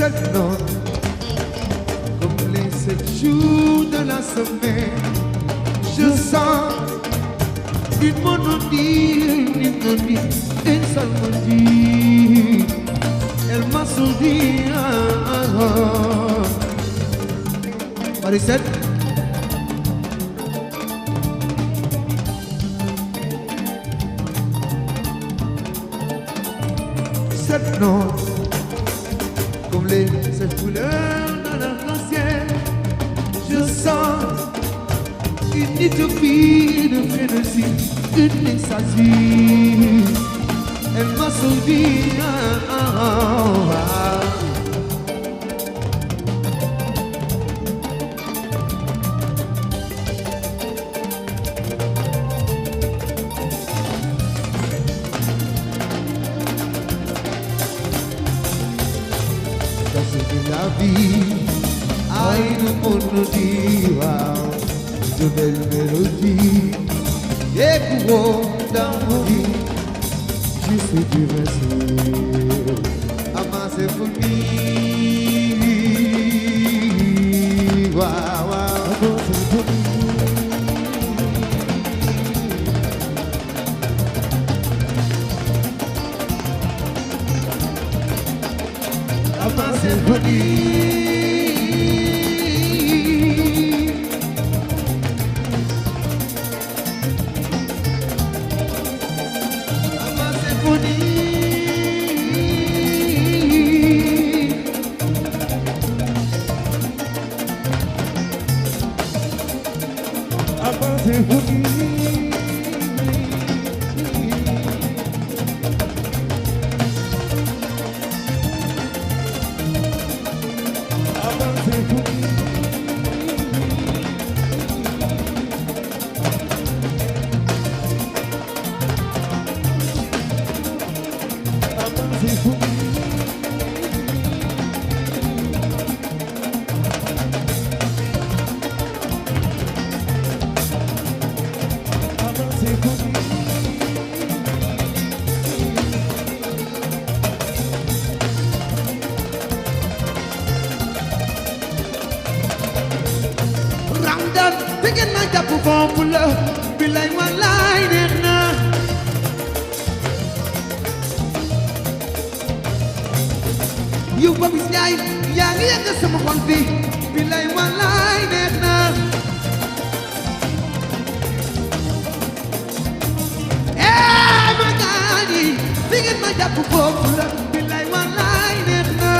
7 notes, comme les 7 jours de la semaine. Je sens une monodie, une seule mélodie. Elle m'a souri. Marisette. Cette note, comme les 7 couleurs de l'arc-en-ciel, je sens une utopie de frénésie, une extasie. Elle m'a sauvé. La vie a une monodie, de belles mélodies. Et pour dans mon vie, je suis du verset à ma symphonie. Waouh, à ma symphonie. Ramdan, begin na japu formula, bilay walay na. You ba bisnay, yang yang sama konfi, bilay walay na. Magani, begin na japu formula, bilay walay na.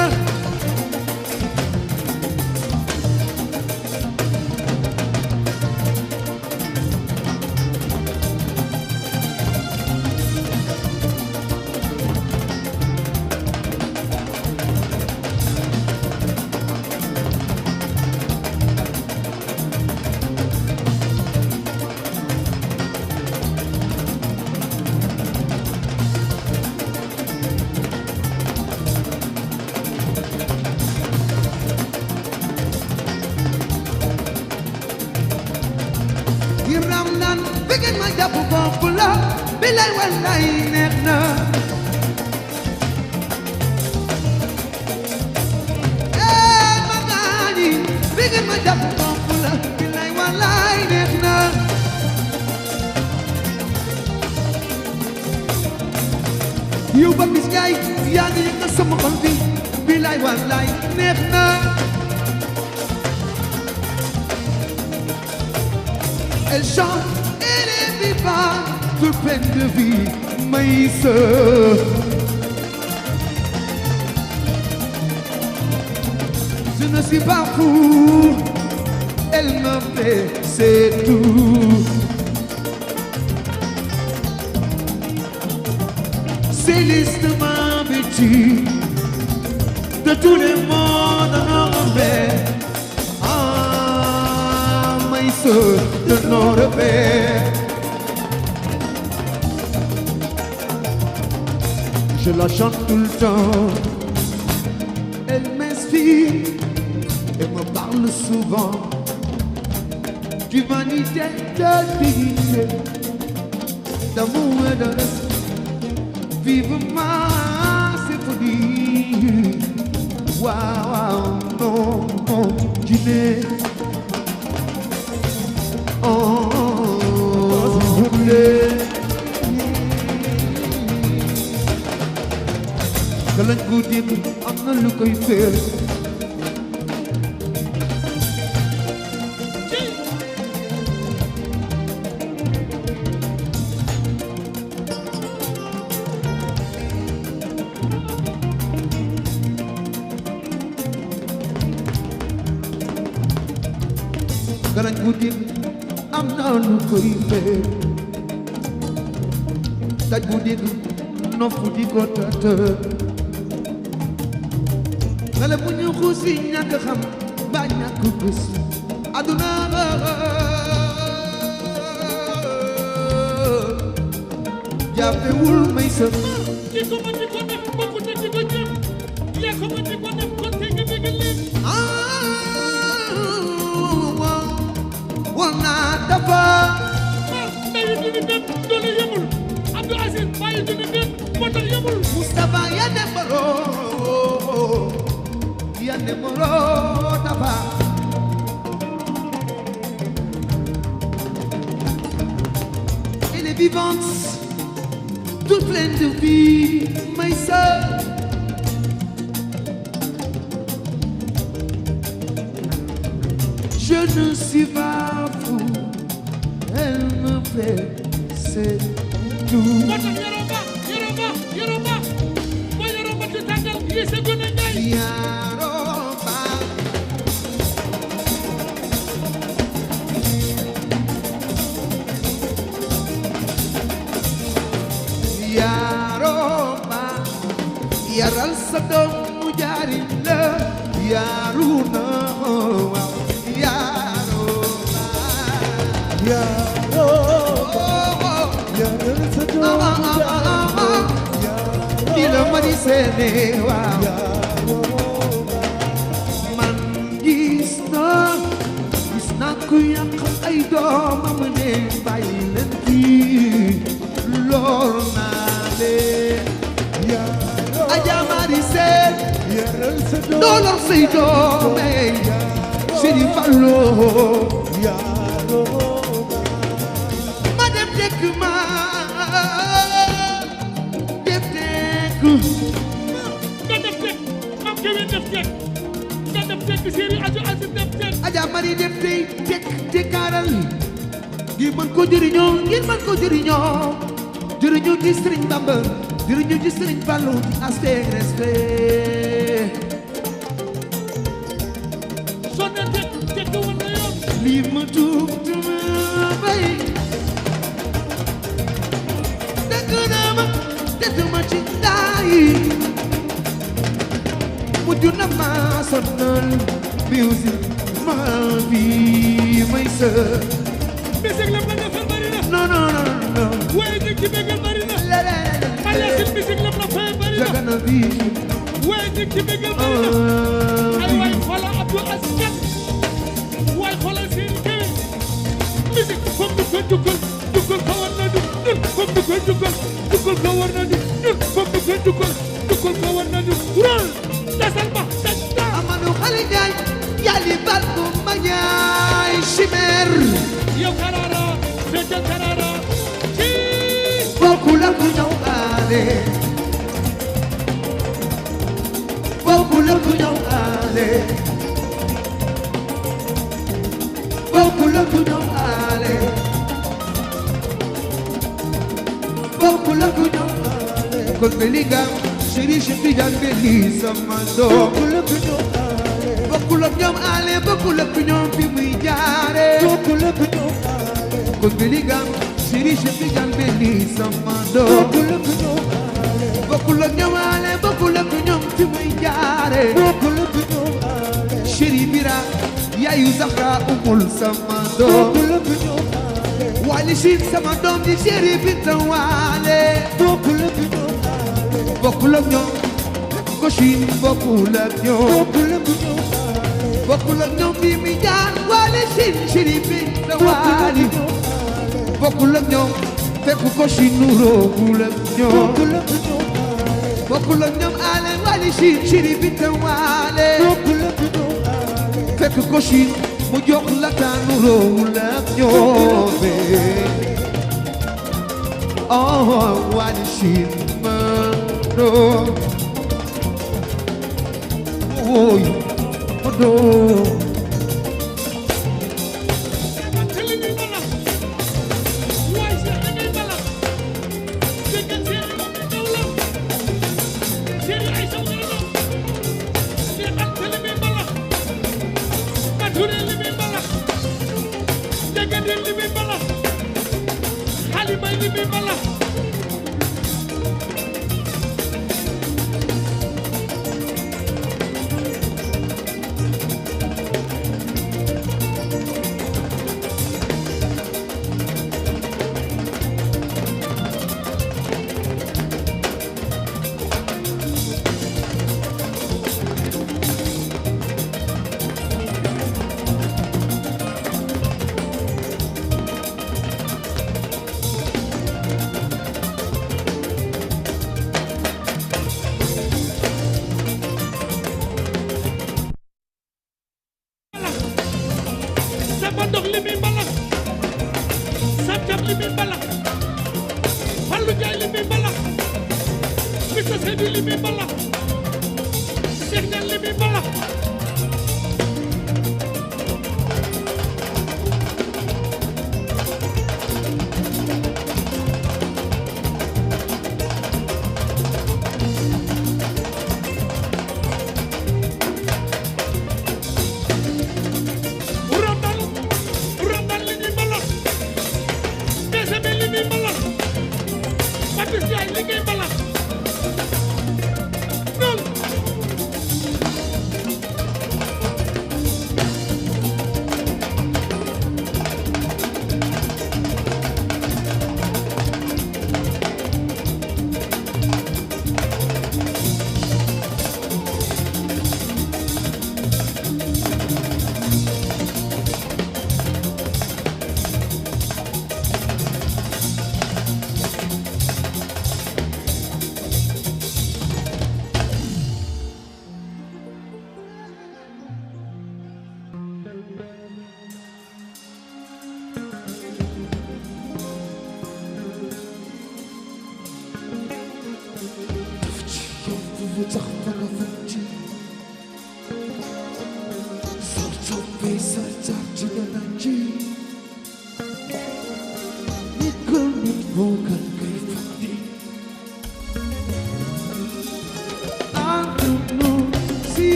Ramdan, begin ma japu popula, bilay walay na. Magani, begin ma japu popula, bilay walay na. You ba bisnay, yang yang sama konfi, bilay walay na. Elle chante, elle est vivante, toute pleine de vie, Maïs. Je ne suis pas fou, elle me fait, c'est tout. Céleste m'a vêtu de tous les mondes en envers. De nos repères, je la chante tout le temps. Elle m'inspire et me parle souvent d'humanité, de dignité, d'amour et de respect. Vive ma symphonie. waaw non non Guinée galañ gu dégg am na lu koy féer galañ gu dégg am na lu koy féer daj bu dégg nopp di ko tëtër xale bu ñu xuusi ñàkk xam ba ñàkk gës aduna jàppewul may sëf di ko mën di ko def bokku te di ko jëm yaa ko mën di ko def kon te nga dégg leen war naa dafa bayu duni benn doole yemul Abdou Aziz bayu duni benn moo tax yemul Moustapha yande mbaro dafa elle est vivante toute pleine de vie my sœur je ne suis pas fou elle me fait c'est tout moo tax yoroo ba mooy yoroo ba ci tàngal yi sa gën a ñaay yaral sa doom mu jaari la yaaru na waaw yaaro yaral sa doom mu jaari di la ma di seene waaw man gis na ku yàq ay doomam ne bàyyi leen fii lool naa leen ajamari seet doolor say doome Sëriñ Fallu ma dem dëkk ma def dëkk nga def teg mam kewe def teg nga def teg Sëriñ Abdou Aziz def teg ajamari def tey tekkaaral ngir mën ko jëriñoo jëriñoo ci Sëriñ Bamba jëriñu ci Sëriñ Fallu ci aspect respect sonne teg woon na yoon lii ma tuub tuma bay dëgg na ma tetuma ci daay mujj na ma sonal music ma bi may sër musique la ma defal bari na non non non non waaye ñu ci bégal bari na Aliassine musique la ma fay bari na jagana bi waaye ñu ci bégal bari na ay waay xoolal Abdou Aziz Kat waay xoolal seen kër musique foog ñu koy jukkal ko war na ñun foog ñu koy jukkal ko war na ñun foog ñu koy jukkal ko war na ñun rol dasal ba dasta Amadou Xali Njaay yàlli bal ko ma ñaay chimère yow Karara fete Karara ci bokkul ak ñëw aale bokkul ak ñëw aale bokkul ak ñëw aale bokkul ak ñëw aale kon Bellingham chéri Tidiane Belli sama doom bokkul ak ñoom aale bokkul ak ñoom fi muy jaare kon Bellingham chéri Tidiane Belli sama doom bokkul ak ñoom aale bokkul ak ñoom fi muy jaare chéri Bira yaayu Zahra umul sama doom Wali Sine sama doom di chéri Binta Waale bokkul ak ñoom Kochine bokkul ak ñoom bokkul ak ñoom bi mi jaar Wali Sine chéri Binta Waali bokkul ak ñoom fekk Kochine nuroogul ak ñoom bokkul ak ñoom ale wali ciri bi te waale bokkul ak ñoom ale fekk ko Chine mu jox la taanu roowul ak ñoome oh wali Chine ma do oy ma do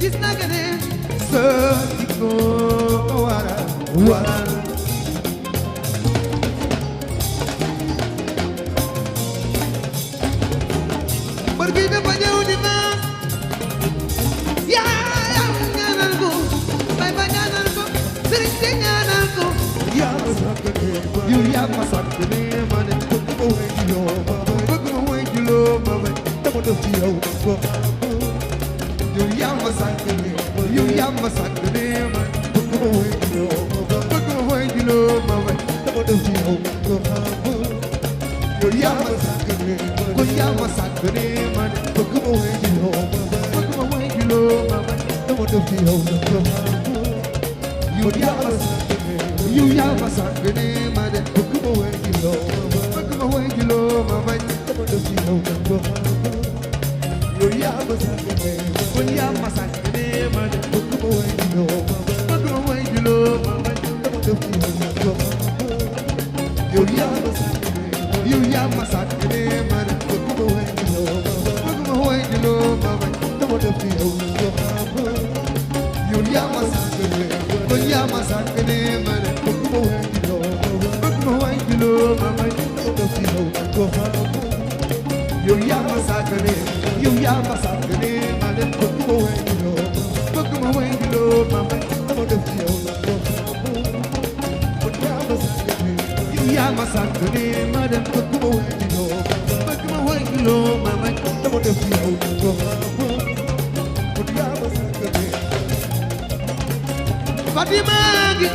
gis naa nga ne sa jikko waral mbër gi dafa ñëw di maas yaa ñaanal ko bay ba ñaanal ko sëriñ si ñaanal ko yaa ma sàkk ne yow yaa ma sàkk ne ma ne bëgg ma way di loo ma bay bëgg ma way di loo ma bay dama def ci yow ko yow yaa ma sàkk ne yow yaa ma sàkk ne ma bëgg ma way di loo ma bay bëgg ma way di loo ma bay dama def ci yow ko yow yaa ma sàkk ne ko yaa ma sàkk ne ma bëgg ma way di loo ma bay bëgg ma way di loo ma bay dama def ci yow ko yow yaa ma sàkk ne yow yaa ma sàkk ne ma bëgg ma way di loo ma bay bëgg ma way di loo ma bay dama def ci yow ko yow yaa ma sàkk ne ko yaa ma sàkk ne ma bëgg ma way di loo ma bay bëgg ma way di loo ma bay dama def ci yow ko yow yaa ma sàkk ne yow yaa ma sàkk ne ma bëgg ma way di loo ma bay bëgg ma way di loo ma bay dama def ci yow ko yow yaa ma sàkk ne ko yaa ma sàkk ne ma bëgg ma way di loo ma bay bëgg ma way di loo ma bay dama def ci yow ko yow yaa ma sàkk ne yow yaa ma sàkk ne ma bëgg ma way di loo bëgg ma way di loo ma bay dama def ci yow ko yow yaa ma sàkk ne ma bëgg ma way di loo bëgg ma way di loo ma bay dama def ci yow ko yaa ma sàkk ne Fatima ngi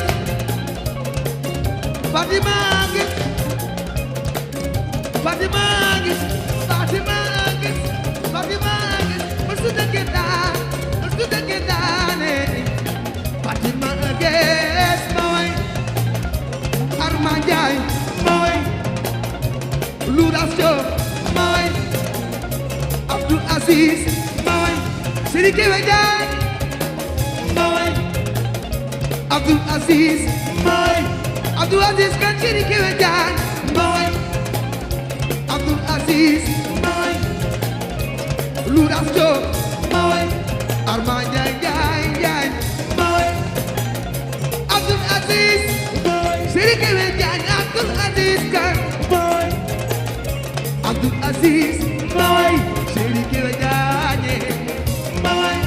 Fatima ngi Fatima ngi Fatima ngi Fatima ngi masu dëgg daane Fatima ngi ma way Arma Njaay ma way Ludas Jóob ma way Abdul Aziz ma way Sidiki Njaay ma way Abdul Aziz ma way Abdul Aziz kan Sidiki Njaay ma way Abdul Aziz ma way Ludas Jóob ma way Arma Njaay ma way Abdul Aziz ma way Sidiki Njaay Abdul Aziz kan ma way Abdul Aziz ma way Sidiki Njaay ma way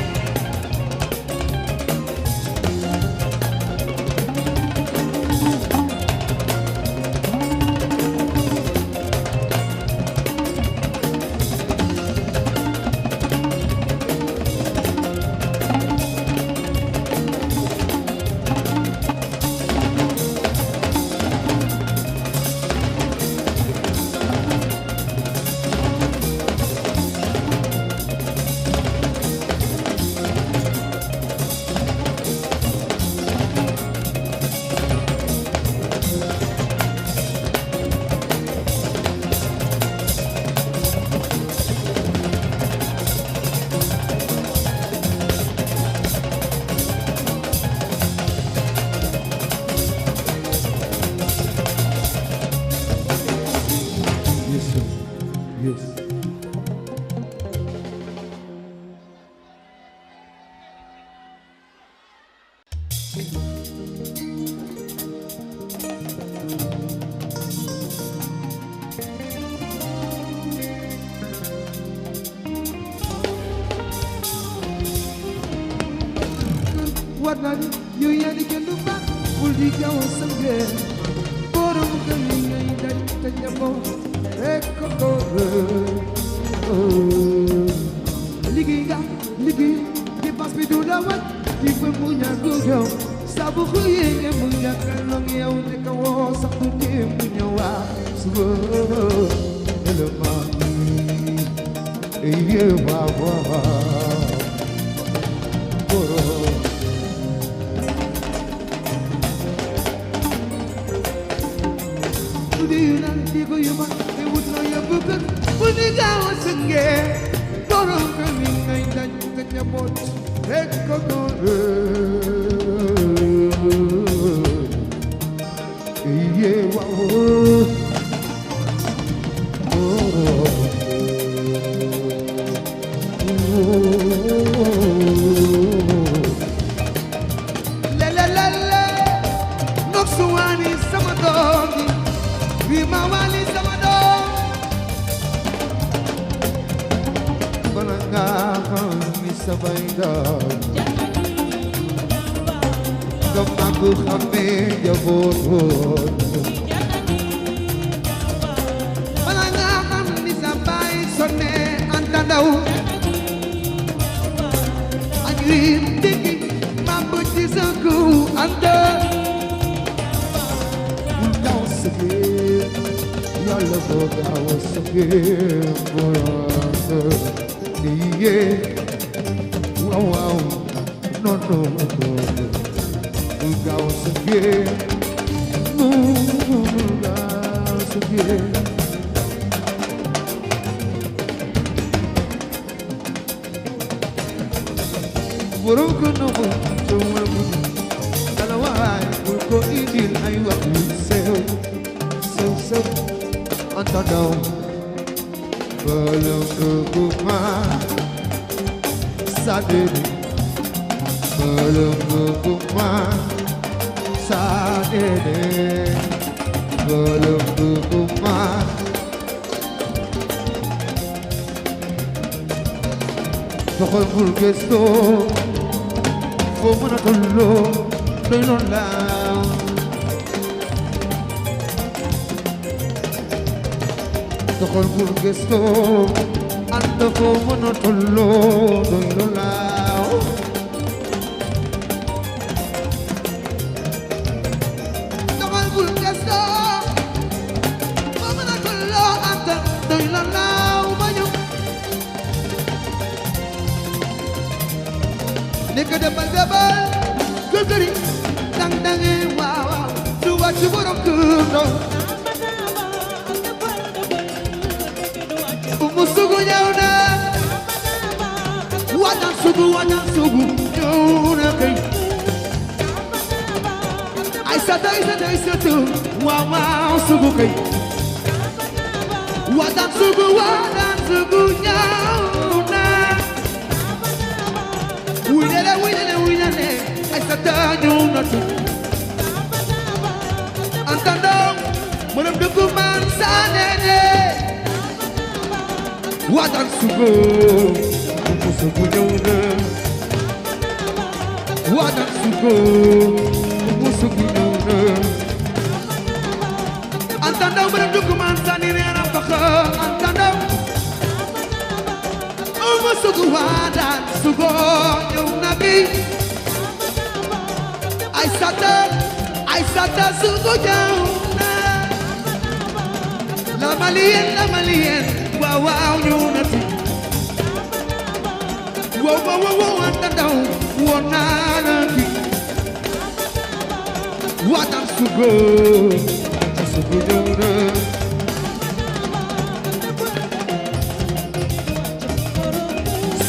What not you ya di kendu ba bul di gaw sange borom kay ngay daj ta jabo eko ko liggéey di pas bi du la wat di fa mu ñagu yow sabu xuye nge mu ñakal long yow te ka wo sax du te mu ñëwa suba elema eye wa mag xamee njaboot bala nga xam ni sa baay sonne Anta Ndaw ak riim déggi mamb ci sa kaw Anta bul gaaw sëgee yàlla boo gaaw sëgee mbooloo yee waaw waaw non non bul gaaw sëgee bul gaaw sëgee borom ko nomo cuma budu ala waay bul ko indil ay wax yu sew sew sew Anta Ndaw balam ko ma sadede balam ko ma sadede balam ko ma doxal bul gëstu foo mën a tolloo doy loon laaw doxal bul gëstu ànd foo mën a tolloo doy loon laaw doxal bul gëstu foo mën a tolloo ànd doy loon laaw ma ñëw nekk defal defal gëgëri dang dangi waaw waaw du wàcc borom kër ndox umu sugu ñëw na wajan sugu ñëw na kay ay sata waaw waaw sugu kay wajan sugu ñëw na winele ay sata ñëw na tu Anta Ndaw mënam dëkku man saanene wadan sugo umu sugu ñëw na wadan sugo umu sugu ñëw na Anta Ndaw mënam dëkku man saanene rafaxa Anta Ndaw umu sugu wadan sugo ñëw na bi ay sata sugu ñëw na la malienne waaw waaw ñëw na fi wow Anta Ndaw woon naa la fi wadan sugo ñëw na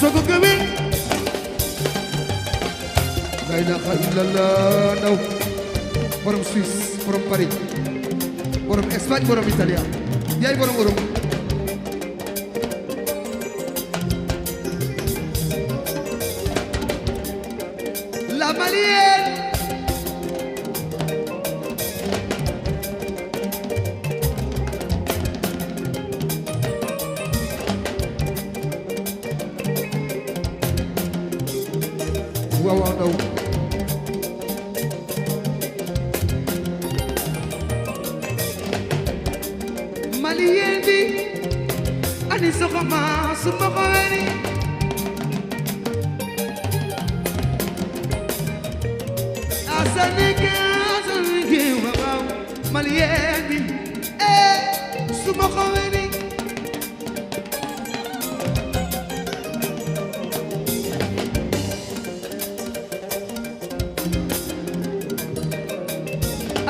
sugo gëwi la ilaha illallah Ndaw borom Suisse borom Paris borom Espagne borom Italia yaay borom Europe la malienne waaw waaw Ndaw malien bi ani soxoma su ma ko wéri asanike waaw malien bi su ma ko wéri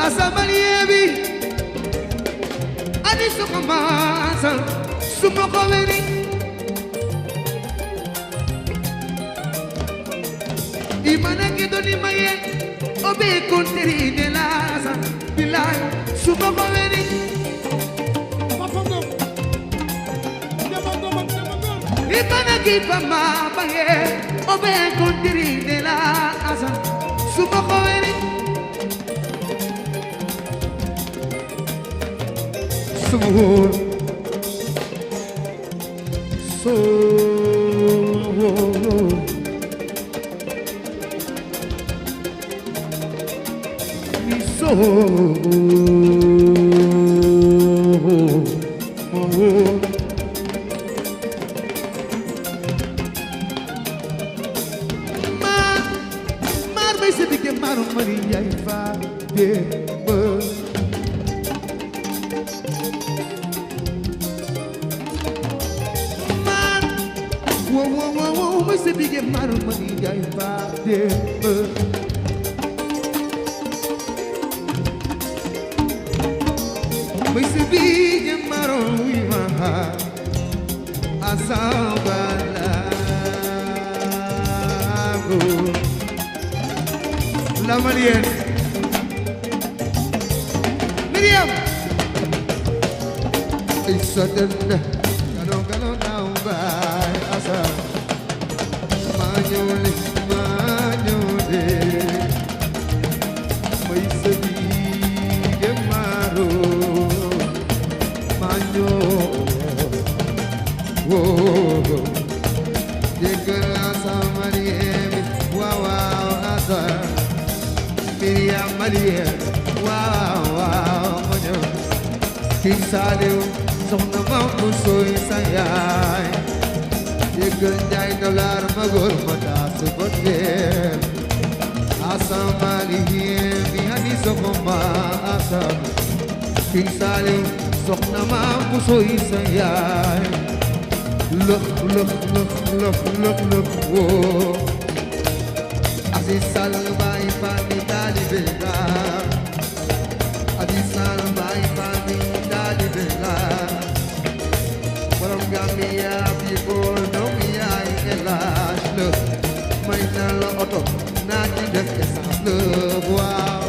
asa malien bi ani soxoma su ma ko wéri imana ke doni maye obe konteri de la san bilay su ma ko wéri imana ke pama baye obe konteri de la san su ma ko wéri Sumur so maar may sa digge maru mari yaay fa de ba maar wo may sa digge maru mari yaay fa de ba may sa digge maru ma asabala la Marielle Miriam isadan galo now by asa manyole may sabi gemaro manyo wo dekara Marielle wow asa Miriam Marielle wow manyo King Saliou soxna ma mu soy sa yaay yëgal njaay dollar magor ma taasu botel asamali bi hani sokoma asam King Saliou soxna ma mu soy sa yaay look wo Azizal bay fani dali bela Azizal bay fani dali bela Borom Gambia people know me I elash look may na la auto na ci def essence look wow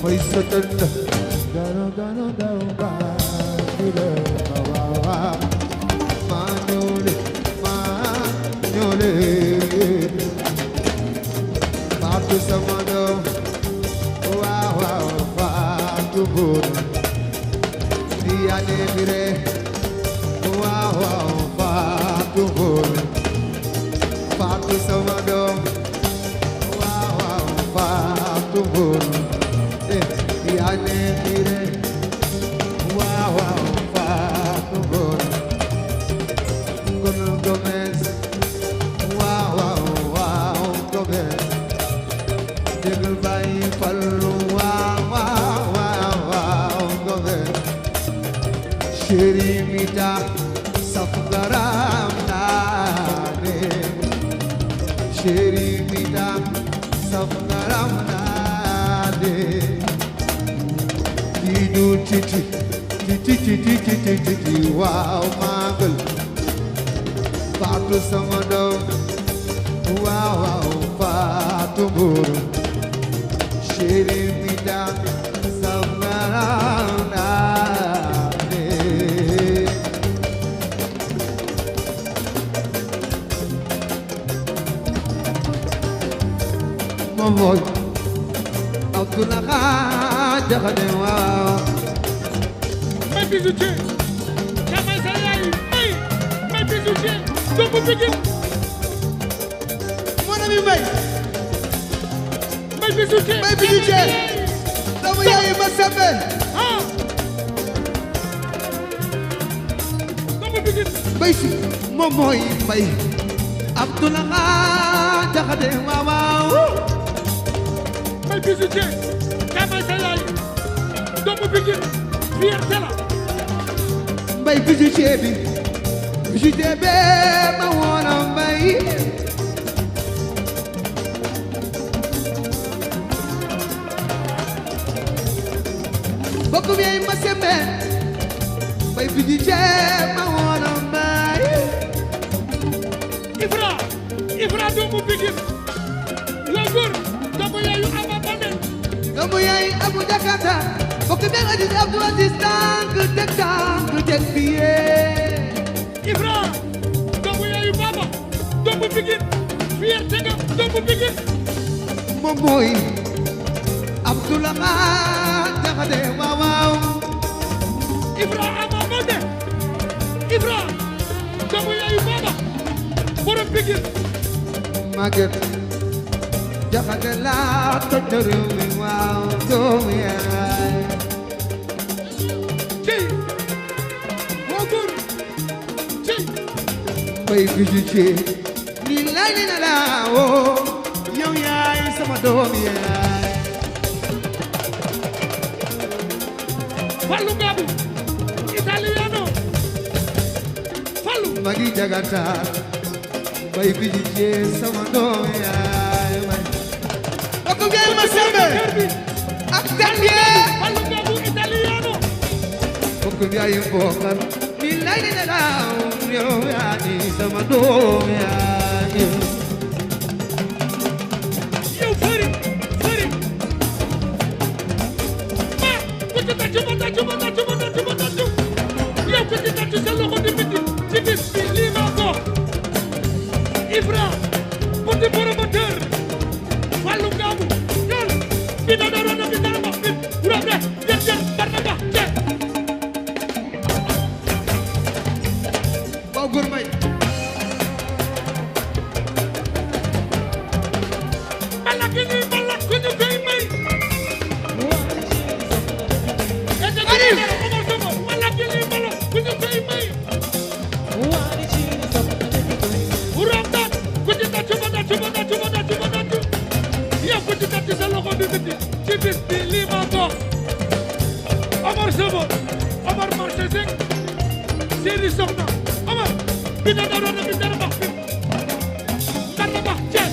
may satan gano daw ba dile kawawa manyole Fatu samado wow Fatu bur dia nebire wow Fatu bur Fatu samado wow Fatu bur dia nebire wow Fatu bur Gomez wow Gomez Jegul bayi fallu wow Gomez chéri mi ta saf ngaram naane chéri mi ta saf ngaram naane di du titi titi waaw magal Fatou sama doom waaw waaw Fatou Mbour chéri mi ta saf ngaram naane Momoy Abdoulaye Jaxate waaw may bijoutier damay sa yaay may bijoutier doomu Pikine mon ami Mbaye may bijoutier doomu yaay ma sembe ah doomu Pikine Mbaye si moom mooy Mbaye Abdoulaye Jaxate waaw may bijoutier damay sa yaay doomu Pikine fierté la Mbaye bijoutier bi ma woona Mbaye bokkum yaay ma sembe Mbaye bijoutier ma woona Mbaye Ibra doomu Pikine la góor doomu yaayu Ama Baldé doomu yaay Abu Jakarta bokkum yaay Abdou Aziz tànk teg biye Ibra doomu yaayu Baba doomu Pikine fierté nga doomu Pikine moom mooy Abdoulaye Jaxate waaw Ibra Ama Baldé Ibra doomu yaayu Baba borom Pikine Maguette Jaxate la toj na réew mi waaw doomu yaay cey woo góor cey Mbaye bijoutier ni la woo yow yaay sama doomu yaay Fallou Ngabou italiano Fallou Magi Jagata Mbaye bijoutier sama doomu yaay bokkum yaay ma sembe ak Gambie Fallou Ngabou italiano bokkum yaay Bokar ni la yow yaay sama doomu yaay yow fëri ma ku ci tàccu yow ku ci tàccu sa loxo di biti ci bis bi lii maa ko Ibra petit promoteur Fallou Ngabou ñol bi da dara na bi dara wax bi wurade jër barnaba jër Baw Góor Mbay balak ku ñu koy may Arif balak ku ñu koy may Uramdan ku ci tàccu yow ku ci tàccu sa loxo bi biti ci bis bi lii maa ko Omar Sobo Omar marché sek Seri Soxna Omar bi da dara na bi dara bax bi dara bax ceeb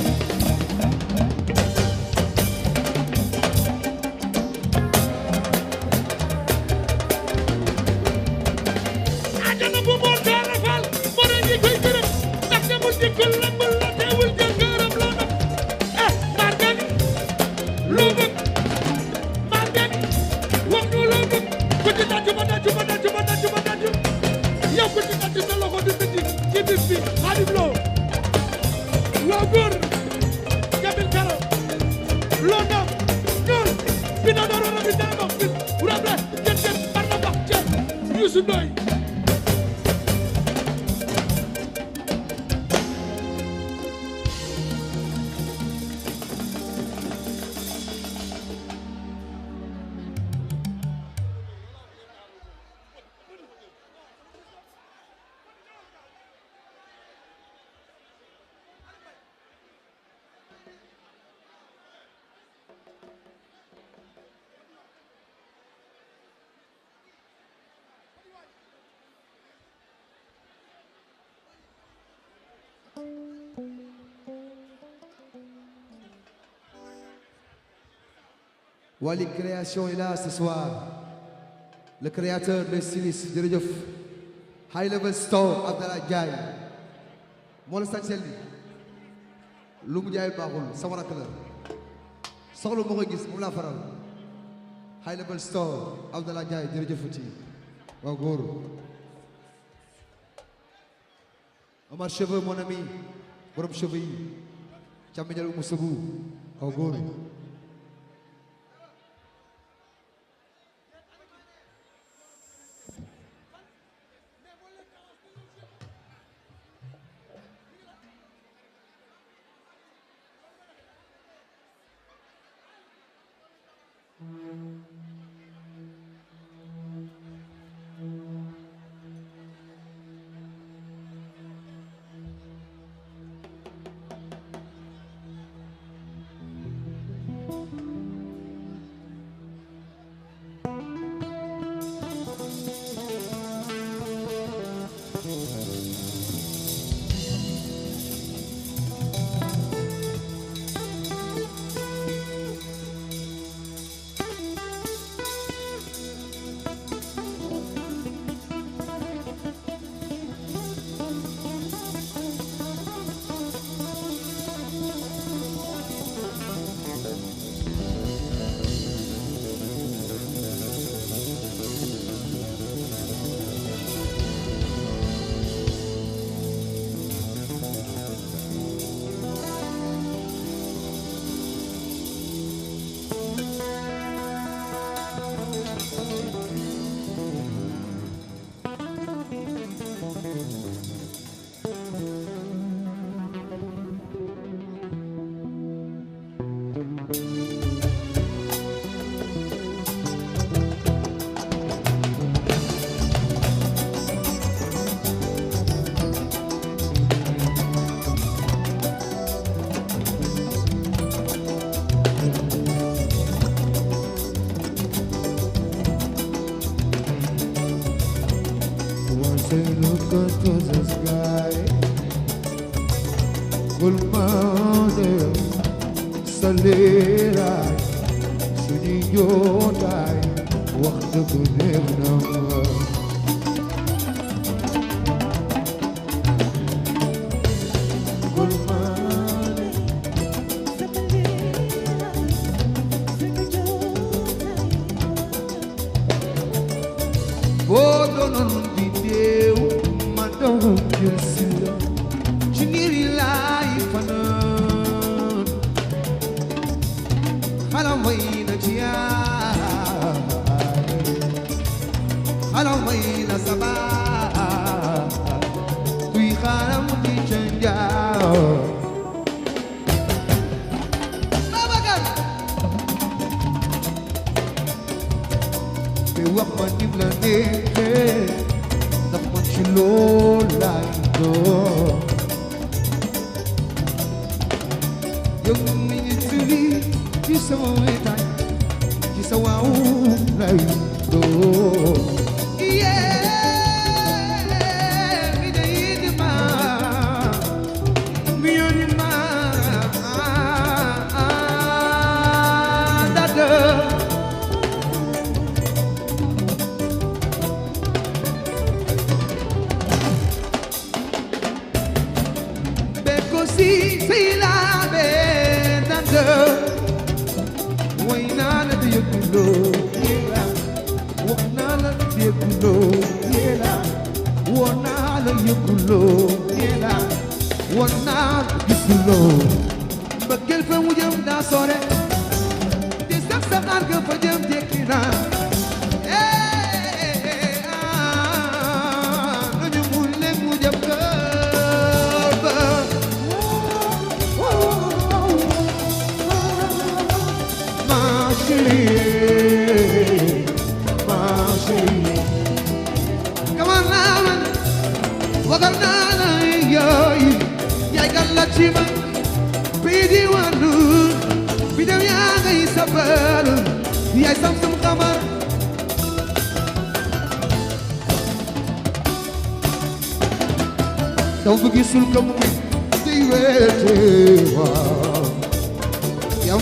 ajana bu moo dara fal mara ngi koy gërëm ndax demul dikkul lambal la teewul jël gërëm la nag margani loo bëgg margani wax ñu loo bëgg ku ci tàccu yow ku ci tàccu sa loxo di biti ci bis bi Xaadim loo góor Jamil Karo loo ndam ñool bi na doon bi dara wax bi wurable jën barna bax ceeb Youssou Ndoye Wally Création est là ce soir. Le créateur, le styliste, jërëjëf. High Level Store Abdallah Ndiaye. moo la sañsel bi. lu mu jaay baaxul sama rakk la. soxla moo koy gis moom laa faral. High Level Store Abdallah Ndiaye jërëjëfati. waaw góor. Omar Cheveux mon ami. borom cheveux yi. càmmiñal Umu Sugu. waaw góor.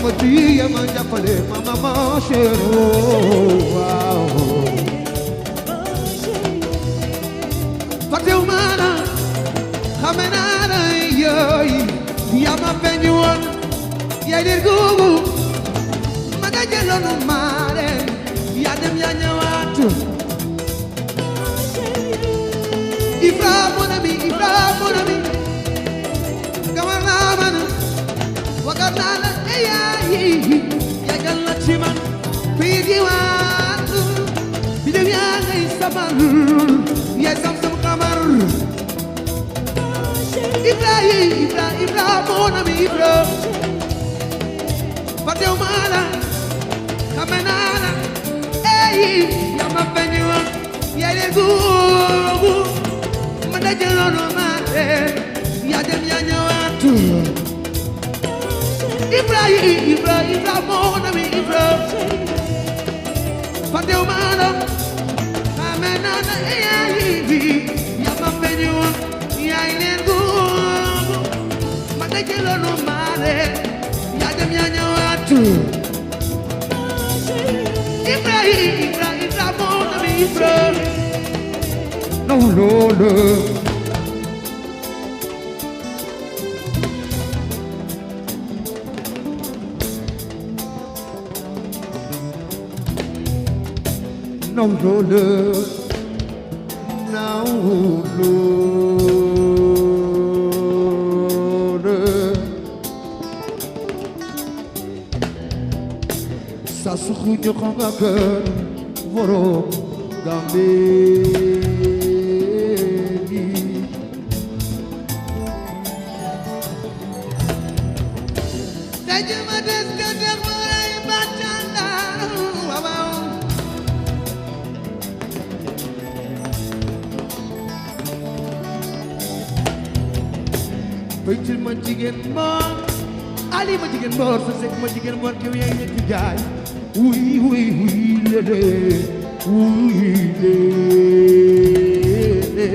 ma tii yaa ma jàppale ma chéri waaw fàttewu ma la xame naa la yooy yaa ma feeñu woon yaa dir guugu ma nga jëloonu maare yaa dem yaa ñëwaat Ibra mon ami gamal naa man wagar naa la eyaayi yagal la ci man fii di waat bi dem yaa ngay sabar yaay sam xamar Ibra mon ami Ibra fàttewu ma la xame naa la eyi yaa ma feeñu woon yaay de guugu ma dajaloonu maate yaa dem yaa ñëwaat Ibra mon ami Ibra fàttewu ma la xame naa la eyi yaa ma feeñu woon yaay leen guugu ma dajaloonu maate yaa dem yaa ñëwaat Ibra mon ami Ibra no lolo no lolo no lolo sa suxu ñu xam nga kër borom Gambie Bëccël ma jigéen moom Ali ma jigéen moor sa sekk ma jigéen moor kiw yaay nekk jaay wuy lele wuy lele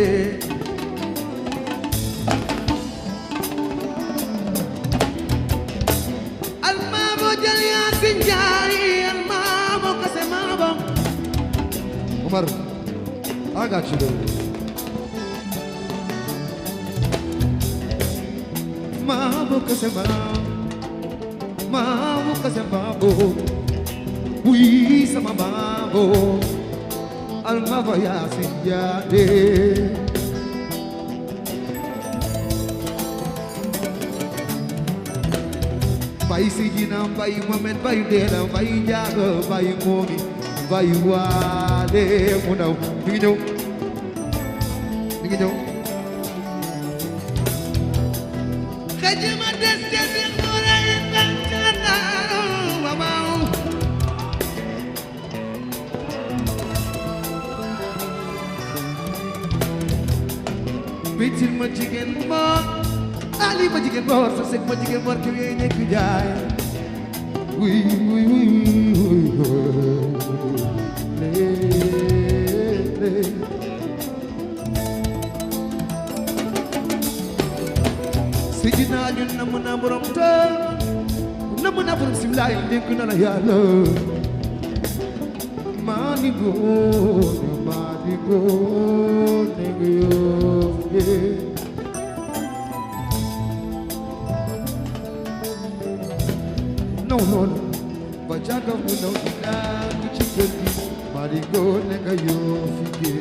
almaamo jël yaa si njaay almaamo kase maamo Omar I got you though Mamu kase mamu Wii sama mamu Almava ya sinjade Bayi sijina, bayi momen, bayi dena, bayi jaga, bayi momi Bayi wale munaw Dingi ñëw Kajima deste bir muray bantana wamaw Bitil ma jigéen moom Ali ma jigéen moor sa sek ma jigéen moor ki wey nekk jaay wuy Sijina ñun na mën a borom tër na mën a borom simlaay dénk na la yàlla maa ni góor ne nga yóbbe non ba jàgga mu naw di daan ci kër gi maa ni góor ne nga yóbbe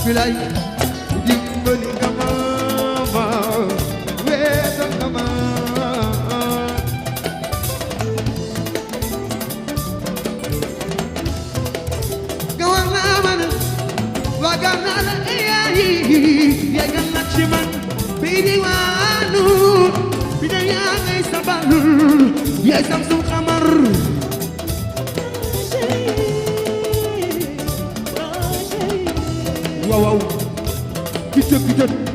Bilay dimbali nga ma weesal nga ma gawar naa man wagar naa la yaayi yeggal na ci man diwaanu bi da yaa ngay sabal yaay Samsung xamar waaw waaw kitën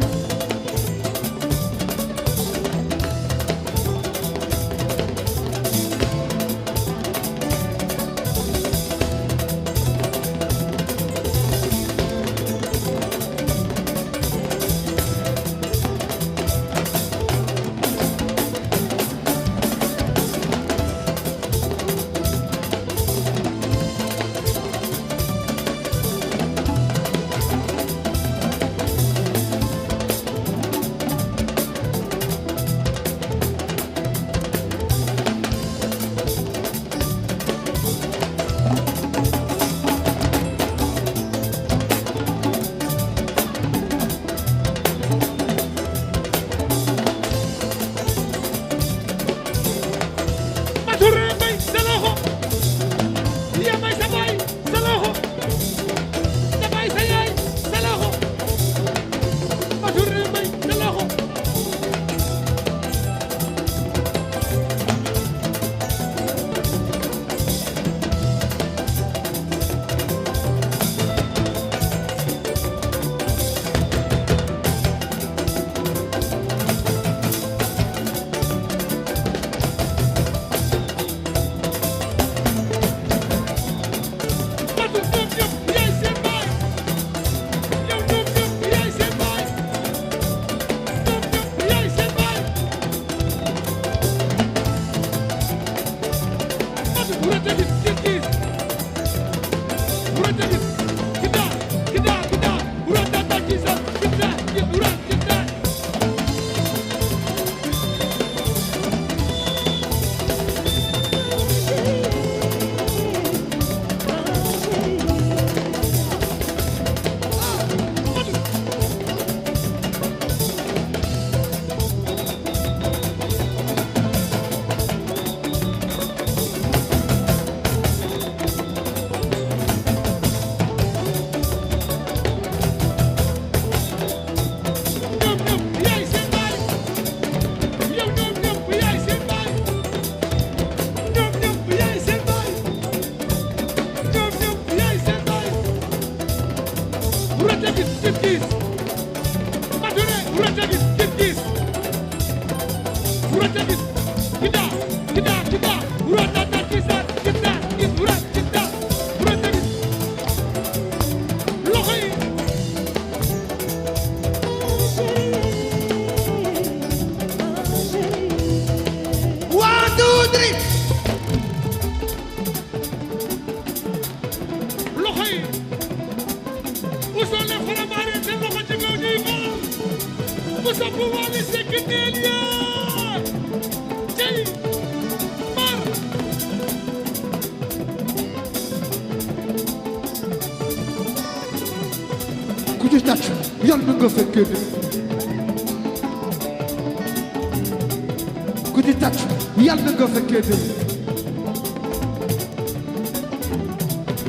ku ci tàcc yàlla nga fekkee dé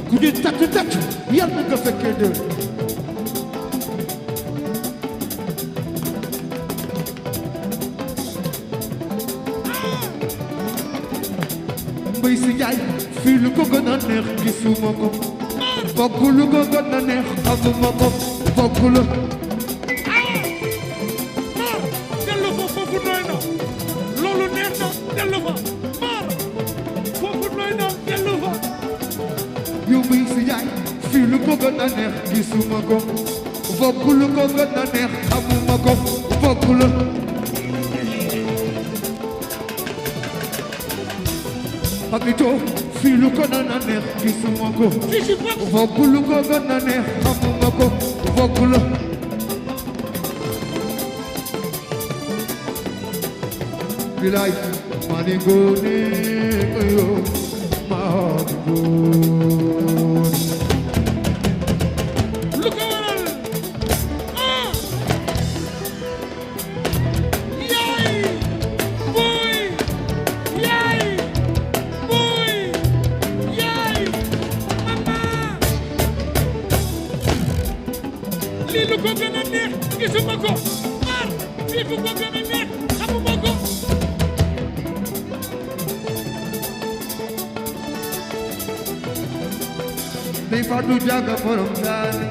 ku ci tàcc yàlla nga fekkee dé Mbay Si Njaay fii lu ko gën a neex gisuma ko bokk lu ko gën a neex amuma ko bokk lu gisuma ko fokk lu ko gën a neex amuma ko fokk lu Papito fii lu ko gën a neex gisuma ko fokk lu ko gën a neex amuma ko fokk lu bilaay maa ni ngoone ayo maa ni ngoone lii lu ko gën a neex gisuma ko maar fii fu ko gën a neex xamuma ko Ndey Fatou Diaga borom daani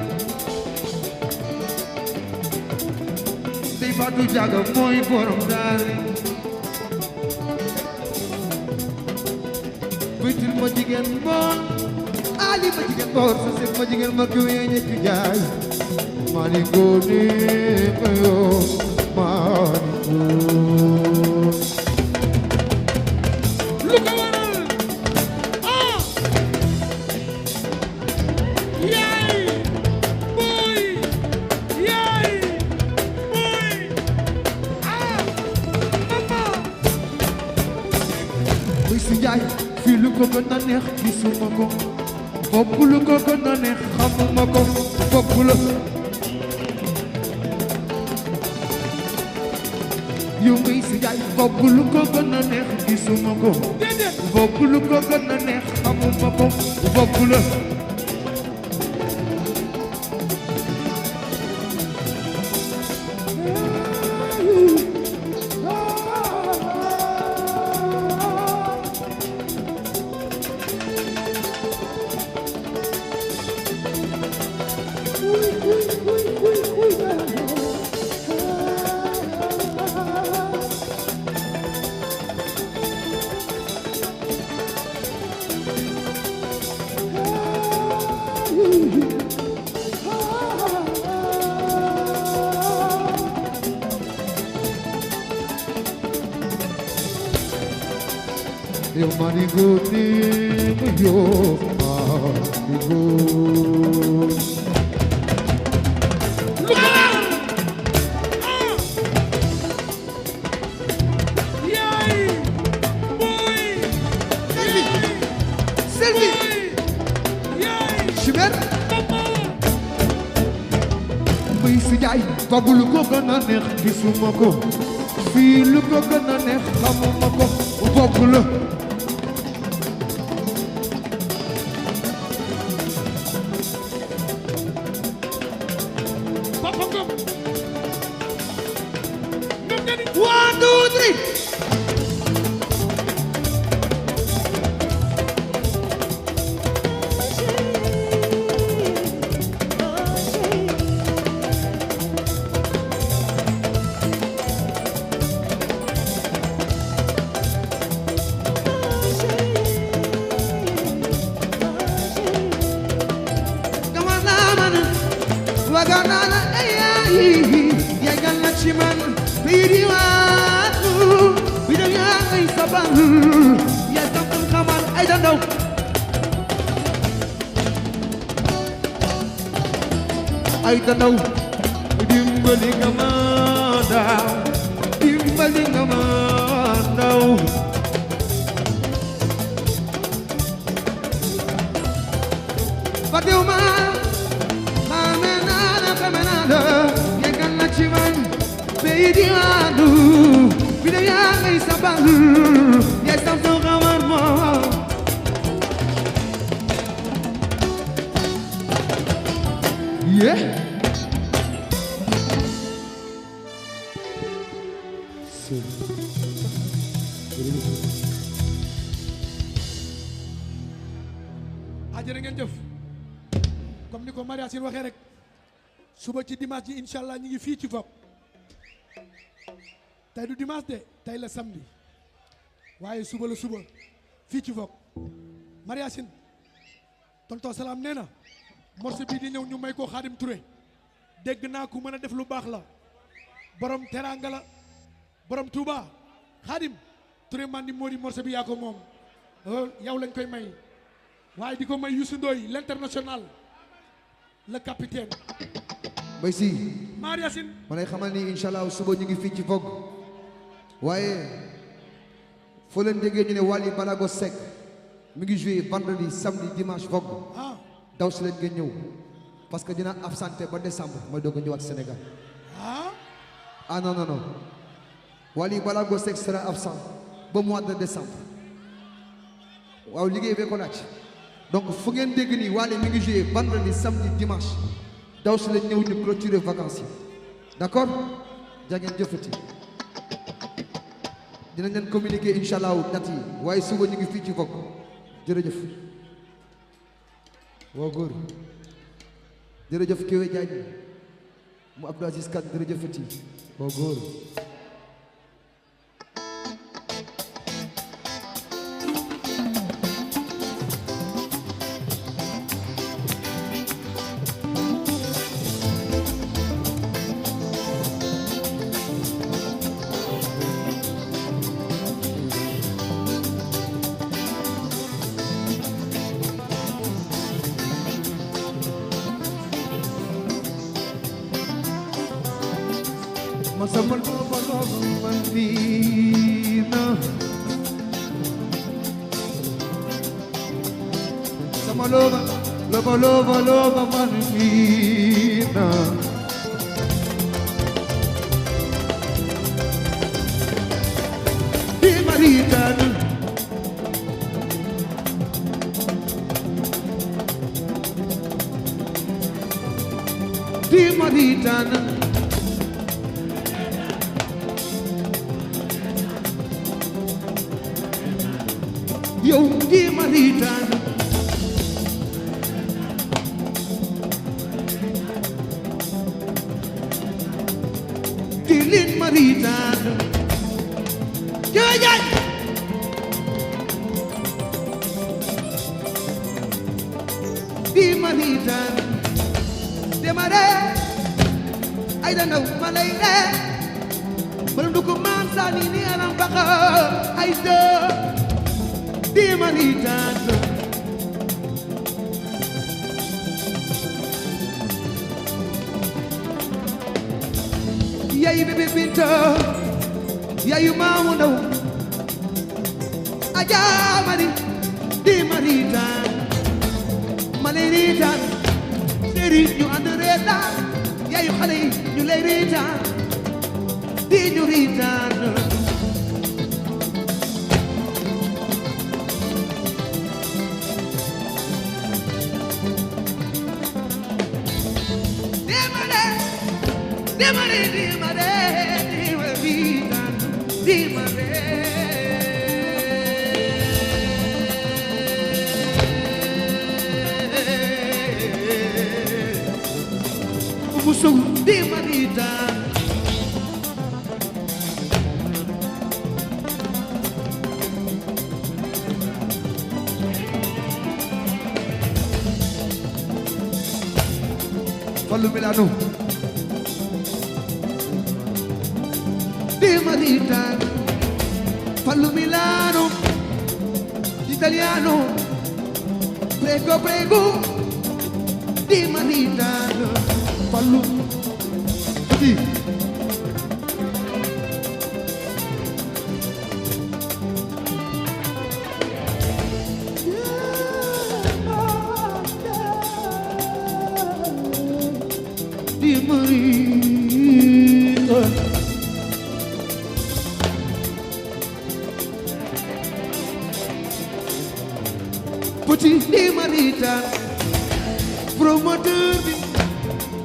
Ndey Fatou Diaga mooy borom daani Bitil ma jigéen boor Ali ma jigéen boor sa set ma jigéen ma kiwee ñekk jaay Mali góone mayo Mali góor lu ko waral ah yaay boy yaay boy ah mama muy si jaay fii lu ko gën a neex gisuma ko bopp lu ko gën a neex xamuma ko bopp la yow muy si jaay bopp lu ko gën a neex gisuma ko déedéet bopp lu ko gën a neex xamuma ko bopp la yow mani góone mayo Mali góor lu ko waral ah yaay boy Selvi yaay Chimère mama muy si jaay bopp lu ko gën a neex gisuma ko fii lu ko gën a neex xamuma ko bopp la papa ngom ngom nga ni 1 2 3 Waganana ayayi yagala chiman biriwanu bidaya isaban ya tamam kamal I don't know dimbali ngamanda Fatima yagala chiman biriwanu bidaya isaban ya tamam kamal mo yeah jërë ngeen jëf comme ni ko Maria Sine waxee rek suba ci dimanche ji incha allah ñu ngi fii ci Vogue tey du dimanche de tey la samedi waaye suba la suba fii ci Vogue Maria Sine tonton Salam nee na morceau bii di ñëw ñu may ko Khadim Touré dégg naa ku mën a def lu baax la borom teranga la borom Touba Khadim Touré man ni moo di morceau bi yaa ko moom yow lañ koy may waaye di ko may Youssou Ndoye l'international le capitaine bay si Maria Sine ma lay xamal ni inshallah suba ñu ngi fii ci Vogue waaye foo leen déggee ñu ne Wally Balago Seck mi ngi joué vendredi samedi dimanche Vogue ah daw si leen ngeen ñëw parce que dina absenté ba décembre mooy doog a ñëwaat Sénégal ah non non non Wally Balago Seck sera absent ba mois de décembre waaw liggéey bee ko laaj donc fu ngeen dégg nii Wally mi ngi joué vendredi samedi dimanche daw si leen ñëw ñu clôturer vacances yi d'accord jangeen jëfati dinañ leen communiquer inshallah date yi waaye suba ñu ngi fii ci Vogue jërëjëf woo góor jërëjëf Kéwé Diagne mu Abdou Aziz Kane jërëjëfati woo góor sama loba loba man miina sama loba loba loba loba man miina di maritan di maritan yow di maritan di lin maritan jajaj di maritan demare ay dana malay ne belum duku man sani ni alam baka ay de di maritan yayi bebe binta yayi mamu ndaw aja mari di maritan maleritan seri ñu and reetaan yayi xale yi ñu lay reetaan di ñu reetaan Fallu Milano di maritan Fallu Milano italiano prego prego di maritan Fallu di maritan petit di maritan promoteur bi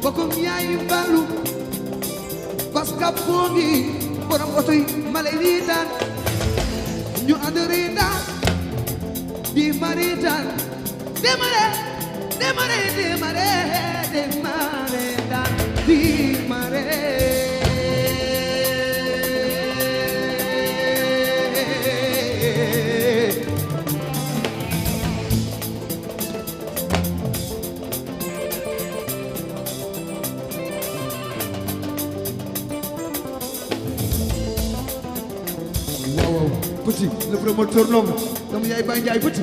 bokom yaay balu paska pomi borom oto yi malay ritan ñu ànd ritan di maritan demare demare demare demare dan di mare Petit, le promoteur l'homme, comme il y a pas un petit.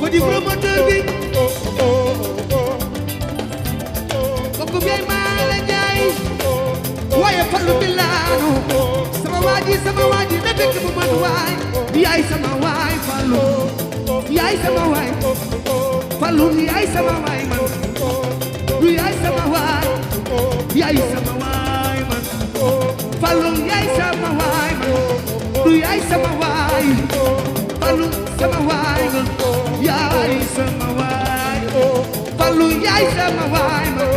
Petit promoteur bi, kooku biay maa la jaay, waaye Fallu Milano. Sama waji na dëkk bu man waay yaay sama waay Fallu yaay sama waay Fallou yaay sama waay man du yaay sama waay yaay sama waay man Fallou yaay sama waay man du yaay sama waay Fallou sama waay man yaay sama waay Fallou yaay sama waay man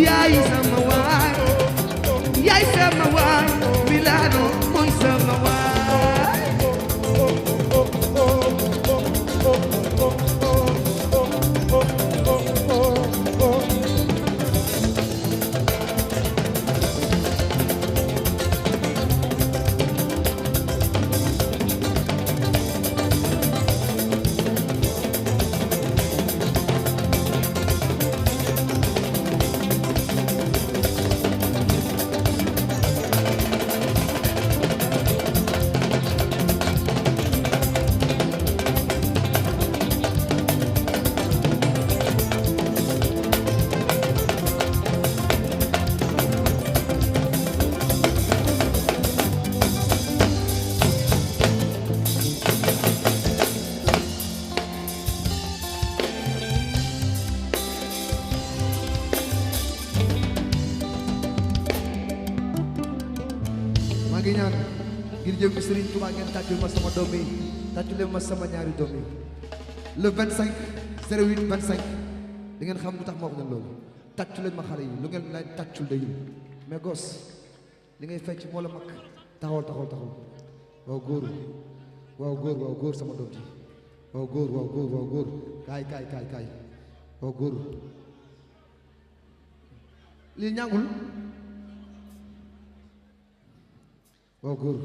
yaay sama waay yaay sama waay Milano mooy sama waay ngi ñaan ngir jëm Serigne Touba ngeen tàccul ma sama doom yi tàccule ma sama ñaari doom yi le 25 08 25 di ngeen xam lu tax ma wax leen loolu tàcculeen ma xale yi lu ngeen lay tàccul day mais gos li ngay fecc moo la mag taxawal waaw góor sama doom ji waaw góor kaay waaw góor lii ñàngul waaw góor